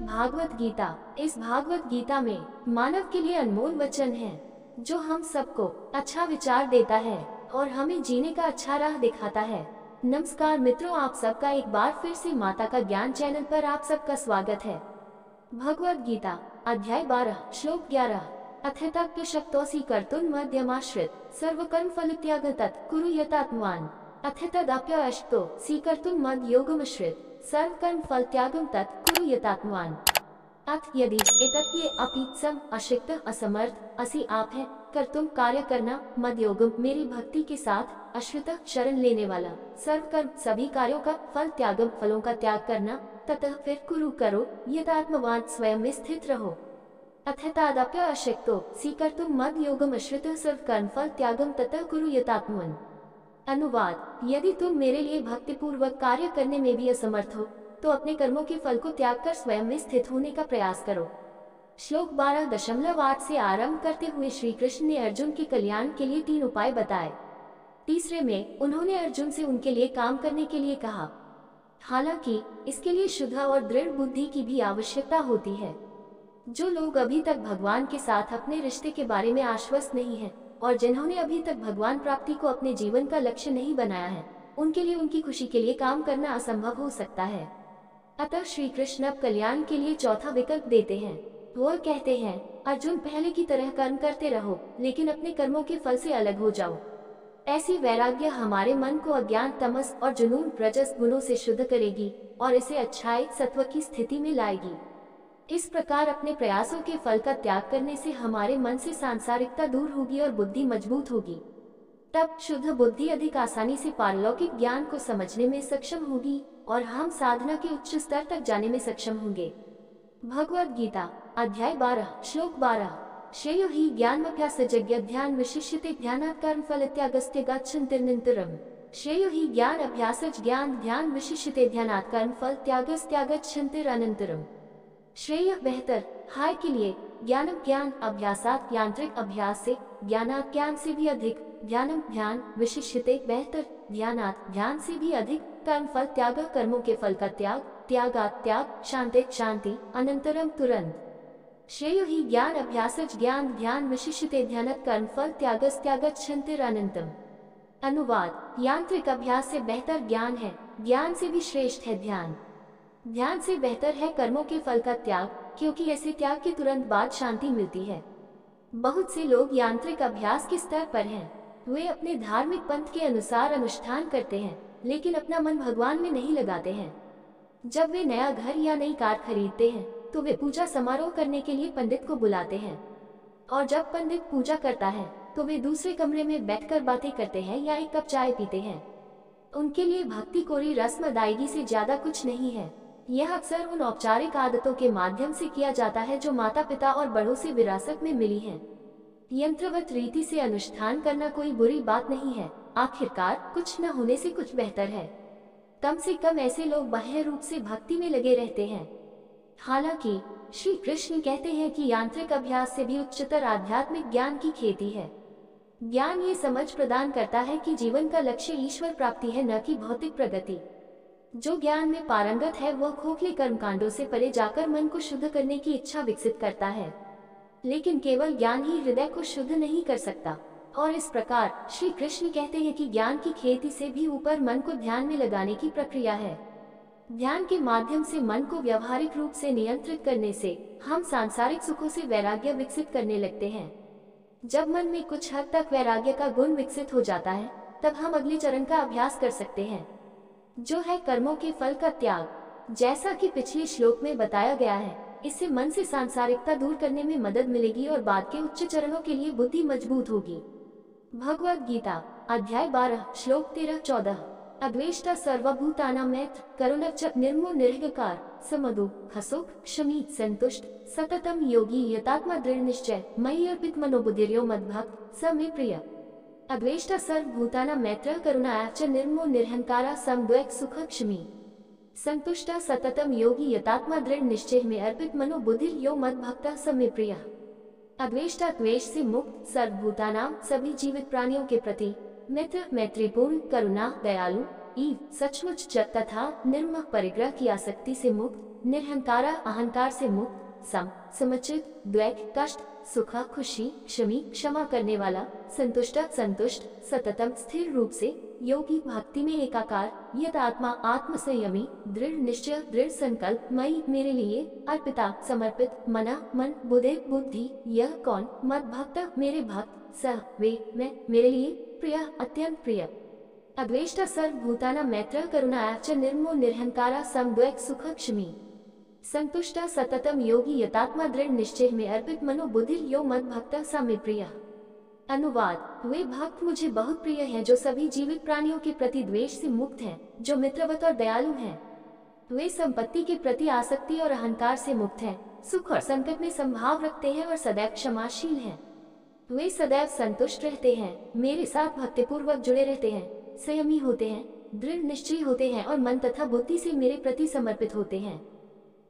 भागवत गीता। इस भागवत गीता में मानव के लिए अनमोल वचन है जो हम सबको अच्छा विचार देता है और हमें जीने का अच्छा राह दिखाता है। नमस्कार मित्रों, आप सबका एक बार फिर से माता का ज्ञान चैनल पर आप सबका स्वागत है। भगवत गीता अध्याय 12 श्लोक 11। अथेतक् शक्तोऽसि कर्तुं मध्यमाश्रित सर्वकर्म फल त्याग तत् कुरु यतात्मवान् अथेतदप्यशक्तो स्वीकर्तुं मद्योगमश्रित सर्वकर्म फल त्यागं तत् कुरु यतात्मवान्। अथ यदि एतत् ये अपीत्सम अशक्त असमर्थ असि आप है कर्तुम कार्य करना मद्योगम मेरी भक्ति के साथ अश्रित शरण लेने वाला सर्वकर्म सभी कार्यों का फल त्यागम फलों का त्याग करना ततः फिर कुरु करो यतात्मवान स्वयं में स्थित रहो। अथेतादप्य अशक्तो स्वीकर्तुं मद्योगम अश्रित सर्वकर्म फल त्यागम ततः कुरु यतात्मवान्। अनुवाद, यदि तुम मेरे लिए भक्तिपूर्वक कार्य करने में भी असमर्थ हो तो अपने कर्मों के फल को त्याग कर स्वयं में स्थित होने का प्रयास करो। श्लोक 12.8 से आरंभ करते हुए श्री कृष्ण ने अर्जुन के कल्याण के लिए 3 उपाय बताए। तीसरे में उन्होंने अर्जुन से उनके लिए काम करने के लिए कहा। हालांकि इसके लिए शुद्ध और दृढ़ बुद्धि की भी आवश्यकता होती है। जो लोग अभी तक भगवान के साथ अपने रिश्ते के बारे में आश्वस्त नहीं है और जिन्होंने अभी तक भगवान प्राप्ति को अपने जीवन का लक्ष्य नहीं बनाया है, उनके लिए उनकी खुशी के लिए काम करना असंभव हो सकता है। अतः श्री कृष्ण अब कल्याण के लिए चौथा विकल्प देते हैं। वो कहते हैं, अर्जुन पहले की तरह कर्म करते रहो लेकिन अपने कर्मों के फल से अलग हो जाओ। ऐसी वैराग्य हमारे मन को अज्ञान तमस और जुनून रजस गुणों से शुद्ध करेगी और इसे अच्छाई सत्व की स्थिति में लाएगी। इस प्रकार अपने प्रयासों के फल का त्याग करने से हमारे मन से सांसारिकता दूर होगी और बुद्धि मजबूत होगी। तब शुद्ध बुद्धि अधिक आसानी से पारलौकिक ज्ञान को समझने में सक्षम होगी और हम साधना के उच्च स्तर तक जाने में सक्षम होंगे। भगवद गीता अध्याय 12 श्लोक 12। श्रेयो हि ज्ञानमभ्यासज्ञ ध्यान विशिष्यते ध्यानात् कर्म फल त्यागस्ते गच्छन्त्यनन्तरम्। श्रेयो हि ज्ञान अभ्यासज ज्ञान ध्यान विशिष्यते ध्यानात् कर्म फल त्यागस्त्यागच्छन्त्यनन्तरम्। श्रेय बेहतर, हाय के लिए, ज्ञानम ज्ञान अभ्यासात यांत्रिक अभ्यास से, ज्ञानात ज्ञान से भी अधिक, ध्यानम ध्यान विशिष्यते बेहतर, ध्यानात ध्यान से भी अधिक, कर्म फल त्याग कर्मों के फल का त्याग, त्यागात त्याग, शांति शांति, अनंतरम तुरंत। श्रेयो हि ज्ञान अभ्यासज ज्ञान ध्यान विशिष्यते ध्यानत कर्म फल त्यागस्त्यागच्छन्तिरनंतम। अनुवाद, यांत्रिक अभ्यास से बेहतर ज्ञान है, ज्ञान से भी श्रेष्ठ है ध्यान, ध्यान से बेहतर है कर्मों के फल का त्याग, क्योंकि ऐसे त्याग के तुरंत बाद शांति मिलती है। बहुत से लोग यांत्रिक अभ्यास के स्तर पर हैं। वे अपने धार्मिक पंथ के अनुसार अनुष्ठान करते हैं लेकिन अपना मन भगवान में नहीं लगाते हैं। जब वे नया घर या नई कार खरीदते हैं तो वे पूजा समारोह करने के लिए पंडित को बुलाते हैं और जब पंडित पूजा करता है तो वे दूसरे कमरे में बैठकर बातें करते हैं या एक कप चाय पीते हैं। उनके लिए भक्ति कोरी रस्म अदायगी से ज्यादा कुछ नहीं है। यह अक्सर उन औपचारिक आदतों के माध्यम से किया जाता है जो माता पिता और बड़ों से विरासत में मिली हैं। यंत्रवत रीति से अनुष्ठान करना कोई बुरी बात नहीं है। आखिरकार कुछ न होने से कुछ बेहतर है। कम से कम ऐसे लोग बाह्य रूप से भक्ति में लगे रहते हैं। हालांकि श्री कृष्ण कहते हैं कि यांत्रिक अभ्यास से भी उच्चतर आध्यात्मिक ज्ञान की खेती है। ज्ञान ये समझ प्रदान करता है कि जीवन का लक्ष्य ईश्वर प्राप्ति है, न कि भौतिक प्रगति। जो ज्ञान में पारंगत है वह खोखले कर्मकांडों से परे जाकर मन को शुद्ध करने की इच्छा विकसित करता है। लेकिन केवल ज्ञान ही हृदय को शुद्ध नहीं कर सकता और इस प्रकार श्री कृष्ण कहते हैं कि ज्ञान की खेती से भी ऊपर मन को ध्यान में लगाने की प्रक्रिया है। ध्यान के माध्यम से मन को व्यवहारिक रूप से नियंत्रित करने से हम सांसारिक सुखों से वैराग्य विकसित करने लगते हैं। जब मन में कुछ हद तक वैराग्य का गुण विकसित हो जाता है तब हम अगले चरण का अभ्यास कर सकते हैं, जो है कर्मों के फल का त्याग। जैसा कि पिछले श्लोक में बताया गया है, इससे मन से सांसारिकता दूर करने में मदद मिलेगी और बाद के उच्च चरणों के लिए बुद्धि मजबूत होगी। भगवद गीता अध्याय 12 श्लोक 13-14। अद्वेष्टा सर्वभूतानां मैत्र करुणश्च निर्ममो निर्विकार समदु खसुख क्षमी संतुष्ट सततम योगी यतात्मा दृढ़ निश्चय मयि अर्पित मनोबुद्धिर्यो मद्भक्त स मे प्रिय। अद्वेष्टा सर्वभूतानां मैत्रः करुणा च निर्ममो निर्हंकारः समद्वैत सुख क्षमी संतुष्टा सततम योगी यतात्मा दृढ़ निश्चय में अर्पित मनो बुद्धिर यो मद्भक्तः स मे प्रियः। अद्वेष्टा द्वेष से मुक्त, सर्वभूतानां सभी जीवित प्राणियों के प्रति मित्र मैत्रीपूर्ण, करुणा दयालु, ईव सचमुच तथा निर्मम परिग्रह की आसक्ति से मुक्त, निरहंकारा अहंकार से मुक्त, सम समुचित, द्वैत कष्ट सुख खुशी, क्षमी क्षमा करने वाला, संतुष्ट संतुष्ट, सततम स्थिर रूप से, योगी भक्ति में एकाकार, यत आत्मा आत्म संयमी, दृढ़ निश्चय दृढ़ संकल्प, मई मेरे लिए, अर्पिता समर्पित, मना मन, बुद्धि बुद्धि, यह कौन, मद भक्त मेरे भक्त, सह वे मैं मेरे लिए, प्रिय अत्यंत प्रिय, अद्वेष्टा सर्वभूताना मैत्र करुणाया च निर्मो निरहंकारा समद्वैत सुख क्षमी, संतुष्टा सततम योगी यतात्मा दृढ़ निश्चय में अर्पित मनो बुद्धि यो मद भक्त सा में प्रिय। अनुवाद, वे भक्त मुझे बहुत प्रिय हैं जो सभी जीवित प्राणियों के प्रति द्वेष से मुक्त हैं, जो मित्रवत और दयालु हैं। वे संपत्ति के प्रति आसक्ति और अहंकार से मुक्त हैं, सुख और संकट में संभाव रखते हैं और सदैव क्षमाशील हैं। वे सदैव संतुष्ट रहते हैं, मेरे साथ भक्तिपूर्वक जुड़े रहते हैं, संयमी होते हैं, दृढ़ निश्चयी होते हैं और मन तथा बुद्धि से मेरे प्रति समर्पित होते हैं।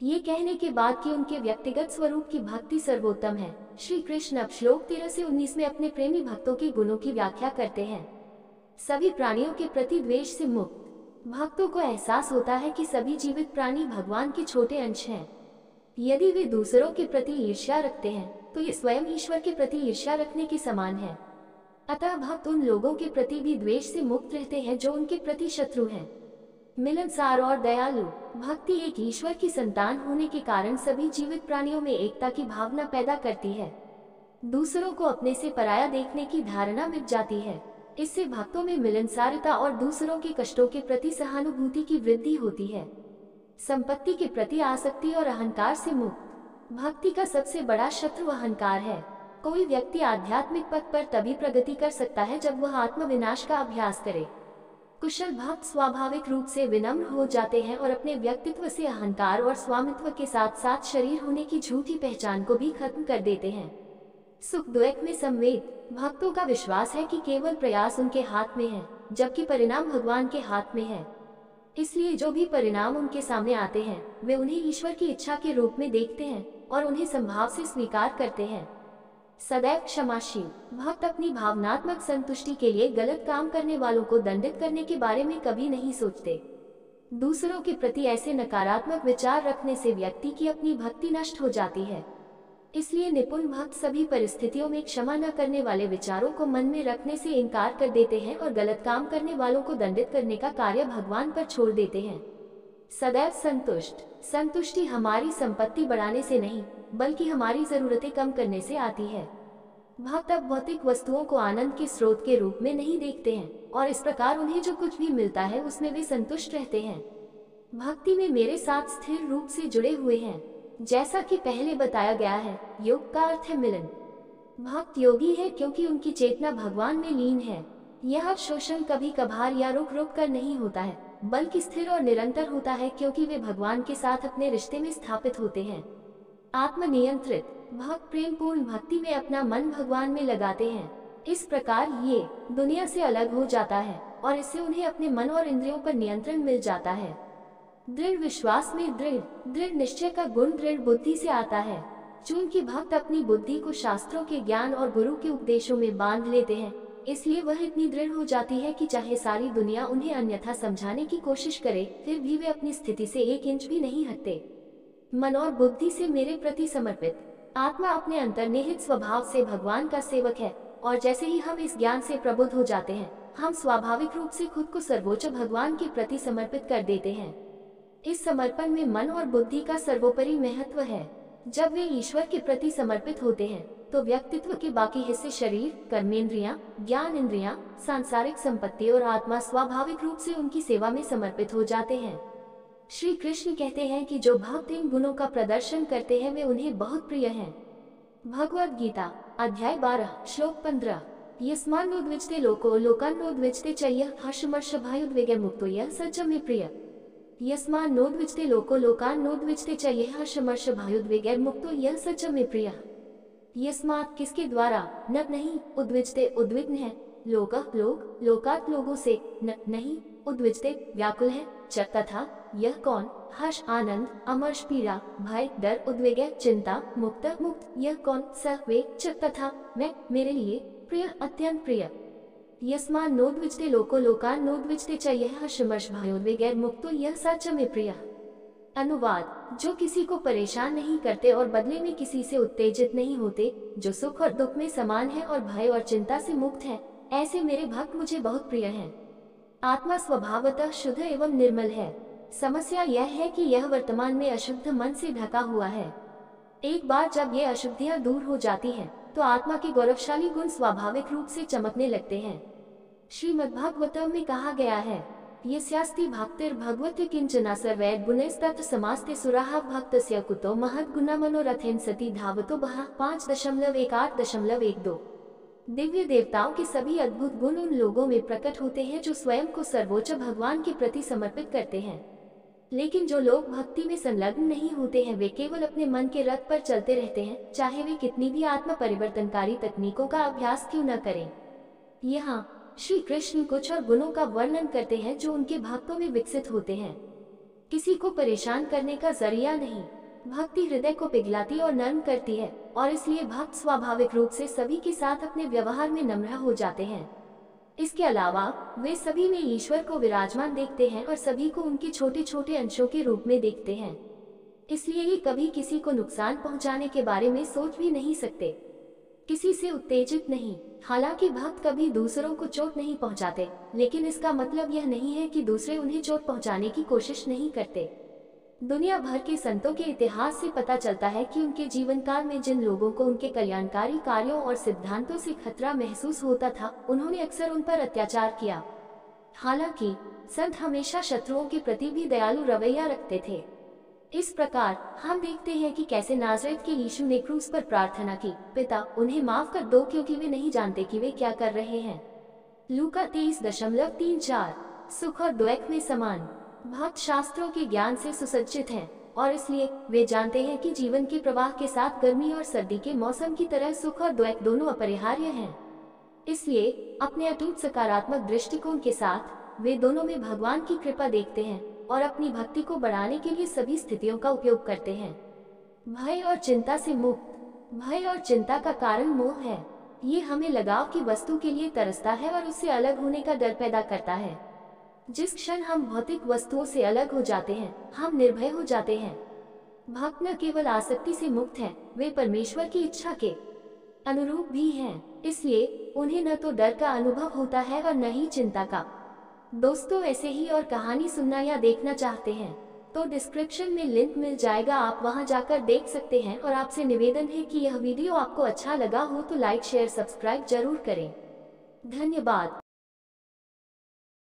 ये कहने के बाद कि उनके व्यक्तिगत स्वरूप की भक्ति सर्वोत्तम है, श्री कृष्ण अब श्लोक 13 से 19 में अपने प्रेमी भक्तों के गुणों की व्याख्या करते हैं। सभी प्राणियों के प्रति द्वेष से मुक्त भक्तों को एहसास होता है कि सभी जीवित प्राणी भगवान के छोटे अंश हैं। यदि वे दूसरों के प्रति ईर्ष्या रखते हैं तो ये स्वयं ईश्वर के प्रति ईर्ष्या रखने के समान है। अतः भक्त उन लोगों के प्रति भी द्वेष से मुक्त रहते हैं जो उनके प्रति शत्रु हैं। मिलनसार और दयालु भक्ति एक ईश्वर की संतान होने के कारण सभी जीवित प्राणियों में एकता की भावना पैदा करती है। दूसरों को अपने से पराया देखने की धारणा मिट जाती है। इससे भक्तों में मिलनसारता और दूसरों के कष्टों के प्रति सहानुभूति की वृद्धि होती है। संपत्ति के प्रति आसक्ति और अहंकार से मुक्त भक्ति का सबसे बड़ा शत्रु अहंकार है। कोई व्यक्ति आध्यात्मिक पथ पर तभी प्रगति कर सकता है जब वह आत्मविनाश का अभ्यास करे। कुशल भक्त स्वाभाविक रूप से विनम्र हो जाते हैं और अपने व्यक्तित्व से अहंकार और स्वामित्व के साथ साथ शरीर होने की झूठी पहचान को भी खत्म कर देते हैं। सुख द्वैत में संवेद भक्तों का विश्वास है कि केवल प्रयास उनके हाथ में है, जबकि परिणाम भगवान के हाथ में है। इसलिए जो भी परिणाम उनके सामने आते हैं वे उन्हें ईश्वर की इच्छा के रूप में देखते हैं और उन्हें संभाव से स्वीकार करते हैं। सदैव क्षमाशील भक्त अपनी भावनात्मक संतुष्टि के लिए गलत काम करने वालों को दंडित करने के बारे में कभी नहीं सोचते। दूसरों के प्रति ऐसे नकारात्मक विचार रखने से व्यक्ति की अपनी भक्ति नष्ट हो जाती है। इसलिए निपुण भक्त सभी परिस्थितियों में क्षमा न करने वाले विचारों को मन में रखने से इनकार कर देते हैं और गलत काम करने वालों को दंडित करने का कार्य भगवान पर छोड़ देते हैं। सदैव संतुष्ट संतुष्टि हमारी संपत्ति बढ़ाने से नहीं बल्कि हमारी जरूरतें कम करने से आती है। भक्त अब भौतिक वस्तुओं को आनंद के स्रोत के रूप में नहीं देखते हैं और इस प्रकार उन्हें जो कुछ भी मिलता है उसमें वे संतुष्ट रहते हैं। भक्ति में मेरे साथ स्थिर रूप से जुड़े हुए हैं। जैसा कि पहले बताया गया है, योग का अर्थ है मिलन। भक्त योगी है क्योंकि उनकी चेतना भगवान में लीन है। यह शोषण कभी कभार या रुक रुक कर नहीं होता है बल्कि स्थिर और निरंतर होता है क्योंकि वे भगवान के साथ अपने रिश्ते में स्थापित होते हैं। आत्मनियंत्रित भक्त प्रेम पूर्ण भक्ति में अपना मन भगवान में लगाते हैं। इस प्रकार ये दुनिया से अलग हो जाता है और इससे उन्हें अपने मन और इंद्रियों पर नियंत्रण मिल जाता है। दृढ़ विश्वास में दृढ़ निश्चय का गुण दृढ़ बुद्धि से आता है। चूंकि भक्त अपनी बुद्धि को शास्त्रों के ज्ञान और गुरु के उपदेशों में बांध लेते हैं, इसलिए वह इतनी दृढ़ हो जाती है कि चाहे सारी दुनिया उन्हें अन्यथा समझाने की कोशिश करे, फिर भी वे अपनी स्थिति से 1 इंच भी नहीं हटते। मन और बुद्धि से मेरे प्रति समर्पित आत्मा अपने अंतर्निहित स्वभाव से भगवान का सेवक है और जैसे ही हम इस ज्ञान से प्रबुद्ध हो जाते हैं, हम स्वाभाविक रूप से खुद को सर्वोच्च भगवान के प्रति समर्पित कर देते हैं। इस समर्पण में मन और बुद्धि का सर्वोपरि महत्व है। जब वे ईश्वर के प्रति समर्पित होते हैं तो व्यक्तित्व के बाकी हिस्से शरीर, कर्मेंद्रियां, ज्ञान इंद्रियां, सांसारिक संपत्ति और आत्मा स्वाभाविक रूप से उनकी सेवा में समर्पित हो जाते हैं। श्री कृष्ण कहते हैं कि जो भक्त इन गुणों का प्रदर्शन करते हैं वे उन्हें बहुत प्रिय हैं। भगवद गीता अध्याय 12 श्लोक 15 यस्मान्नोद्विजते लोको लोकान्नोद्विजते च यः हर्षमर्षभयोद्वेगैर्मुक्तो यः स मे प्रिय। यस्मान्नोद्विजते लोको लोकान्नोद्विजते च यः हर्षमर्षभयोद्वेगैर्मुक्तो यः स मे प्रिय। यस्मात् किसके द्वारा, न नहीं, उद्विजते उद्विग्न है, लोक लोक लोकात् लोगों से, न नहीं, उद्विजते व्याकुल है, च तथा यह कौन, हर्ष आनंद, अमर्ष पीड़ा, भय डर, उद्वेग चिंता, मुक्त मुक्त, यह कौन, स वे, च तथा मैं मेरे लिए, प्रिय अत्यंत प्रिय। यस्मान्नोद्विजते लोको लोकान्नोद्विजते च यः हर्षमर्षभयोद्वेगैर्मुक्तो यः स मे प्रिय। अनुवाद: जो किसी को परेशान नहीं करते और बदले में किसी से उत्तेजित नहीं होते, जो सुख और दुख में समान है और भय और चिंता से मुक्त है, ऐसे मेरे भक्त मुझे बहुत प्रिय हैं। आत्मा स्वभावतः शुद्ध एवं निर्मल है। समस्या यह है कि यह वर्तमान में अशुद्ध मन से ढका हुआ है। एक बार जब ये अशुद्धियां दूर हो जाती हैं, तो आत्मा के गौरवशाली गुण स्वाभाविक रूप से चमकने लगते हैं। श्रीमद्भागवतम में कहा गया है, यस्यास्ति भक्तिर्भगवति किंचना सर्वैर् गुणैस्तत्र समास्ते सुराः भक्तस्य कुतो महद्गुणमनोरथेन सति धावतो बहः 5.18.12। दिव्य देवताओं के सभी अद्भुत गुण उन लोगों में प्रकट होते हैं जो स्वयं को सर्वोच्च भगवान के प्रति समर्पित करते हैं। लेकिन जो लोग भक्ति में संलग्न नहीं होते हैं, वे केवल अपने मन के रथ पर चलते रहते हैं, चाहे वे कितनी भी आत्म परिवर्तनकारी तकनीकों का अभ्यास क्यों न करें। यहाँ श्री कृष्ण कुछ और गुणों का वर्णन करते हैं जो उनके भक्तों में विकसित होते हैं। किसी को परेशान करने का जरिया नहीं। भक्ति हृदय को पिघलाती और नर्म करती है, और इसलिए भक्त स्वाभाविक रूप से सभी के साथ अपने व्यवहार में नम्र हो जाते हैं। इसके अलावा वे सभी में ईश्वर को विराजमान देखते हैं और सभी को उनके छोटे छोटे अंशों के रूप में देखते हैं। इसलिए ये कभी किसी को नुकसान पहुंचाने के बारे में सोच भी नहीं सकते, किसी से उत्तेजित नहीं। हालांकि भक्त कभी दूसरों को चोट नहीं पहुंचाते, लेकिन इसका मतलब यह नहीं है कि दूसरे उन्हें चोट पहुंचाने की कोशिश नहीं करते। दुनिया भर के संतों के इतिहास से पता चलता है कि उनके जीवन काल में जिन लोगों को उनके कल्याणकारी कार्यों और सिद्धांतों से खतरा महसूस होता था, उन्होंने अक्सर उन पर अत्याचार किया। हालांकि संत हमेशा शत्रुओं के प्रति भी दयालु रवैया रखते थे। इस प्रकार हम देखते हैं कि कैसे नाज़रेत के यीशु ने क्रूस पर प्रार्थना की, पिता उन्हें माफ कर दो क्योंकि वे नहीं जानते कि वे क्या कर रहे हैं। लूका 23.34। सुख और दुख में समान। भक्त शास्त्रों के ज्ञान से सुसज्जित हैं, और इसलिए वे जानते हैं कि जीवन के प्रवाह के साथ गर्मी और सर्दी के मौसम की तरह सुख और दुख दोनों अपरिहार्य हैं। इसलिए अपने अटूट सकारात्मक दृष्टिकोण के साथ वे दोनों में भगवान की कृपा देखते हैं और अपनी भक्ति को बढ़ाने के लिए सभी स्थितियों का उपयोग करते हैं। भय और चिंता से मुक्त। भय और चिंता का कारण मोह है। ये हमें लगाव की वस्तु के लिए तरसता है और उससे अलग होने का डर पैदा करता है। जिस क्षण हम भौतिक वस्तुओं से अलग हो जाते हैं, हम निर्भय हो जाते हैं। भक्त न केवल आसक्ति से मुक्त हैं, वे परमेश्वर की इच्छा के अनुरूप भी हैं। इसलिए उन्हें न तो डर का अनुभव होता है और न ही चिंता का। दोस्तों, ऐसे ही और कहानी सुनना या देखना चाहते हैं तो डिस्क्रिप्शन में लिंक मिल जाएगा, आप वहां जाकर देख सकते हैं। और आपसे निवेदन है कि यह वीडियो आपको अच्छा लगा हो तो लाइक शेयर सब्सक्राइब जरूर करें। धन्यवाद।